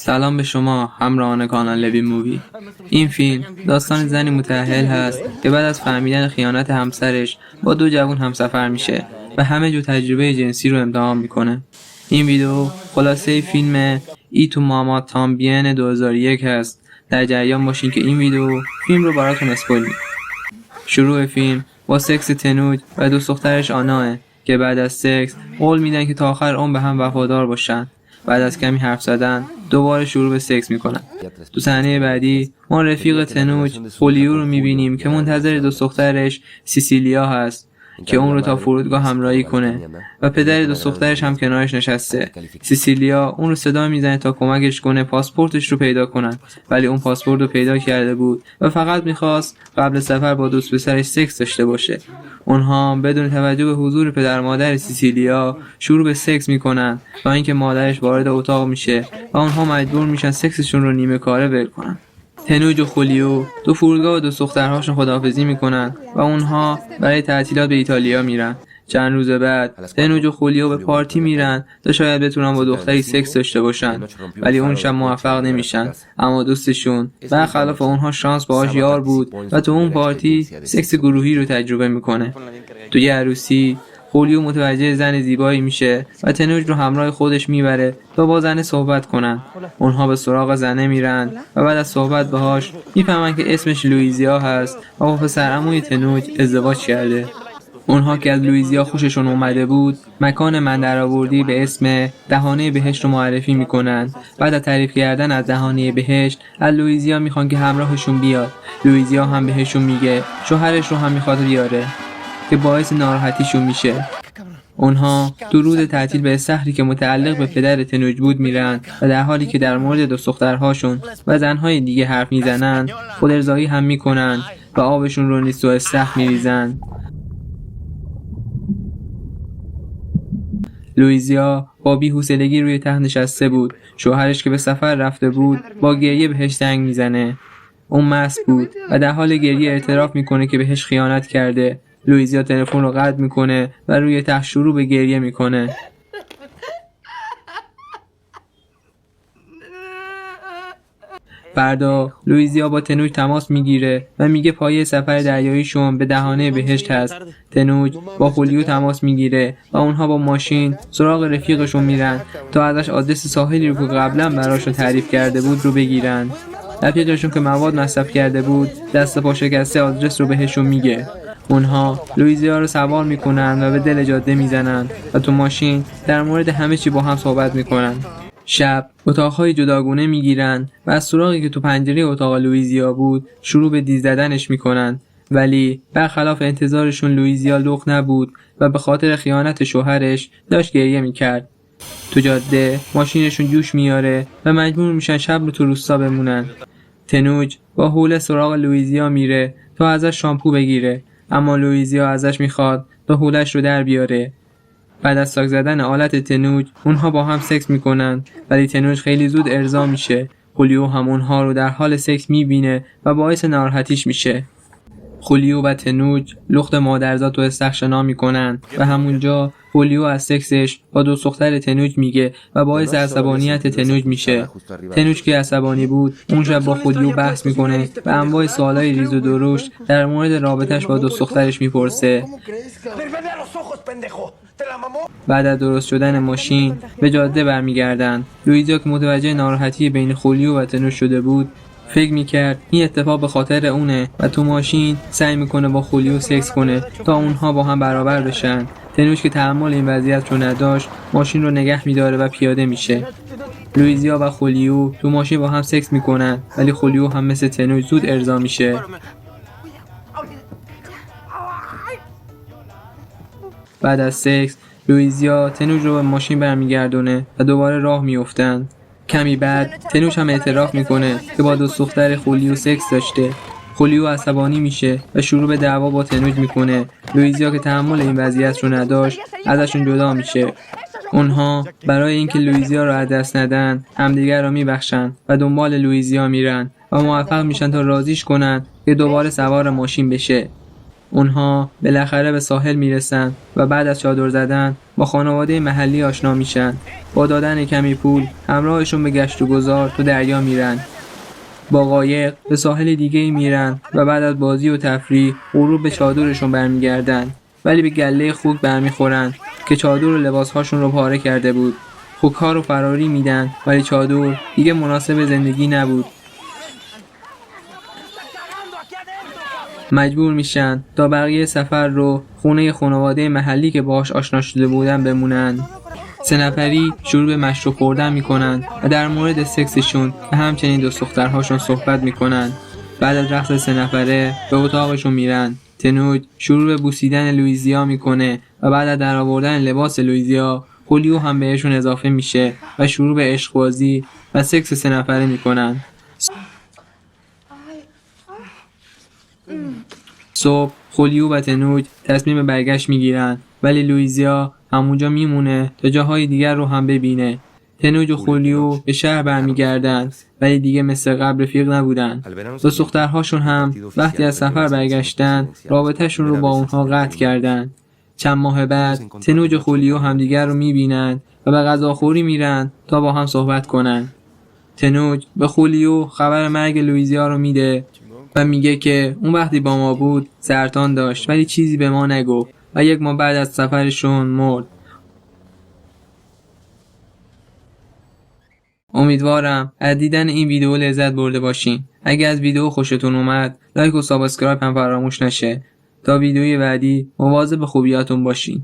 سلام به شما همراهان کانال لوی مووی. این فیلم داستان زنی متأهل هست که بعد از فهمیدن خیانت همسرش با دو جوان همسفر میشه و همه جو تجربه جنسی رو امتحان میکنه. این ویدیو خلاصه فیلم ای تو ماما تامبین 2001 هست. در جریان باشین که این ویدیو فیلم رو براتون اسپویل میکنه. شروع فیلم با سکس تنوج و دوست دخترش آناه که بعد از سکس قول میدن که تا آخر عمر به هم وفادار باشن. بعد از کمی حرف زدن دوباره شروع به سکس میکنن. تو صحنه بعدی ما رفیق تنوج خولیو رو میبینیم که منتظر دوست دخترش سیسیلیا هست که اون رو تا فرودگاه همراهی کنه و پدر دوست دخترش هم کنارش نشسته. سیسیلیا اون رو صدا میزنه تا کمکش کنه پاسپورتش رو پیدا کنن، ولی اون پاسپورت رو پیدا کرده بود و فقط میخواست قبل سفر با دوست پسرش سکس داشته باشه. اونها بدون توجه به حضور پدر مادر سیسیلیا شروع به سکس میکنن تا اینکه مادرش وارد اتاق میشه و اونها مجبور میشن سکسشون رو نیمه کاره ول کنن. تنوج و خولیو تو فرودگاه و دوست دخترهاشون خداحافظی میکنن و اونها برای تعطیلات به ایتالیا میرن. چند روز بعد تنوج و خولیو به پارتی میرن تا شاید بتونن با دختری سکس داشته باشن، ولی اون شب موفق نمیشن. اما دوستشون برخلاف اونها شانس باهاش یار بود و تو اون پارتی سکس گروهی رو تجربه میکنه. توی عروسی خولیو متوجه زن زیبایی میشه و تنوج رو همراه خودش میبره تا با زنه صحبت کنن. اونها به سراغ زنه میرن و بعد از صحبت باهاش میفهمن که اسمش لوئیزیا هست و با پسر عموی تنوج ازدواج کرده. اونها که از لوئیزیا خوششون اومده بود مکان من درآوردی به اسم دهانه بهشت رو معرفی میکنن. بعد از تعریف کردن از دهانه بهشت از لوئیزیا میخوان که همراهشون بیاد. لوئیزیا هم بهشون میگه شوهرش رو هم میخواد بیاره که باعث ناراحتیشون میشه. اونها تو روز تعطیل به استخری که متعلق به پدر تنوج بود میرن و در حالی که در مورد دوست دخترهاشون و زنهای دیگه حرف میزنن خودارضایی هم میکنن و آبشون رو نیز تو استخر میریزن. لوئیزیا با بی‌حوصلگی روی تخت نشسته بود. شوهرش که به سفر رفته بود با گریه بهش زنگ میزنه. اون مست بود و در حال گریه اعتراف میکنه که بهش خیانت کرده. لوئیزیا تلفن رو قطع میکنه و روی تخت شروع به گریه میکنه. فردا لوئیزیا با تنوج تماس میگیره و میگه پایه سفر دریاییشون به دهانه بهشت هست. تنوج با خولیو تماس میگیره و اونها با ماشین سراغ رفیقشون میرن تا ازش آدرس ساحلی رو که قبلا براشون تعریف کرده بود رو بگیرن. رفیقشون که مواد مصرف کرده بود دست پا شکسته آدرس رو بهشون میگه. اونها لوئیزیا رو سوار میکنن و به دل جاده میزنن و تو ماشین در مورد همه چی با هم صحبت میکنن. شب اتاقهای جداگونه میگیرن و از سراغی که تو پنجره اتاق لوئیزیا بود شروع به دیز زدنش میکنن، ولی برخلاف انتظارشون لوئیزیا لخت نبود و به خاطر خیانت شوهرش داشت گریه میکرد. تو جاده ماشینشون جوش میاره و مجبور میشن شب رو تو روستا بمونن. تنوج با حوله سراغ لوئیزیا میره تا ازش شامپو بگیره، اما لوئیزیا ازش میخواد تا حولش رو در بیاره. بعد از ساک زدن آلت تنوج اونها با هم سکس میکنن، ولی تنوج خیلی زود ارضا میشه. خولیو هم اونها رو در حال سکس میبینه و باعث ناراحتیش میشه. خولیو و تنوج لخت مادرزاد تو استخر شنا میکنن و همونجا خولیو از سکسش با دوست دختر تنوج میگه و باعث عصبانیت تنوج میشه. تنوج که عصبانی بود اون شب با خولیو بحث میکنه و انواع سوالای ریز و درشت در مورد رابطش با دوست دخترش میپرسه. بعد از درست شدن ماشین به جاده برمیگردن. لوئیزیا که متوجه ناراحتی بین خولیو و تنوج شده بود فکر میکرد این اتفاق به خاطر اونه و تو ماشین سعی میکنه با خولیو سکس کنه تا اونها با هم برابر بشن. تنوج که تحمل این وضعیت رو نداشت ماشین رو نگه میداره و پیاده میشه. لوئیزیا و خولیو تو ماشین با هم سکس میکنن، ولی خولیو هم مثل تنوج زود ارضا میشه. بعد از سکس لوئیزیا تنوج رو به ماشین برمیگردونه و دوباره راه میافتن. کمی بعد تنوج هم اعتراف میکنه که با دوست دختر خولیو سکس داشته. خولیو عصبانی میشه و شروع به دعوا با تنوج میکنه. لوئیزیا که تحمل این وضعیت رو نداشت ازشون جدا میشه. اونها برای اینکه لوئیزیا رو از دست ندن همدیگر رو میبخشن و دنبال لوئیزیا میرن و موفق میشن تا راضیش کنن که دوباره سوار ماشین بشه. اونها بالاخره به ساحل میرسن و بعد از چادر زدن با خانواده محلی آشنا میشن. با دادن کمی پول همراهشون به گشت و گذار تو دریا میرن. با قایق به ساحل دیگه میرن و بعد از بازی و تفریح غروب به چادرشون برمیگردن. ولی به گله خوک برمیخورن که چادر و لباسهاشون رو پاره کرده بود. خوک‌ها رو فراری میدن ولی چادر دیگه مناسب زندگی نبود. مجبور میشن تا بقیه سفر رو خونه خانواده محلی که باهاش آشنا شده بودن بمونن. 3 نفری شروع به مشروب خوردن میکنن و در مورد سکسشون و همچنین دوست دخترهاشون صحبت میکنن. بعد از رقص 3 نفره به اتاقشون میرن. تنوج شروع به بوسیدن لویزیا میکنه و بعد از درآوردن لباس لویزیا خولیو هم بهشون اضافه میشه و شروع به عشق بازی و سکس 3 نفره میکنن. صبح خولیو و تنوج تصمیم برگشت میگیرن ولی لویزیا همونجا میمونه تا جاهای دیگر رو هم ببینه. تنوج و خولیو به شهر برمیگردن ولی دیگه مثل قبل رفیق نبودن. دوست دخترهاشون هم وقتی از سفر برگشتن رابطهشون رو با اونها قطع کردن. چند ماه بعد تنوج و خولیو همدیگر رو میبینن و به غذاخوری میرن تا با هم صحبت کنن. تنوج به خولیو خبر مرگ لویزیا رو میده و میگه که اون وقتی با ما بود سرطان داشت ولی چیزی به ما نگفت و 1 ماه بعد از سفرشون مرد. امیدوارم از دیدن این ویدیو لذت برده باشین. اگه از ویدیو خوشتون اومد لایک و سابسکرایب هم فراموش نشه. تا ویدیوی بعدی مواظب خوبیاتون باشین.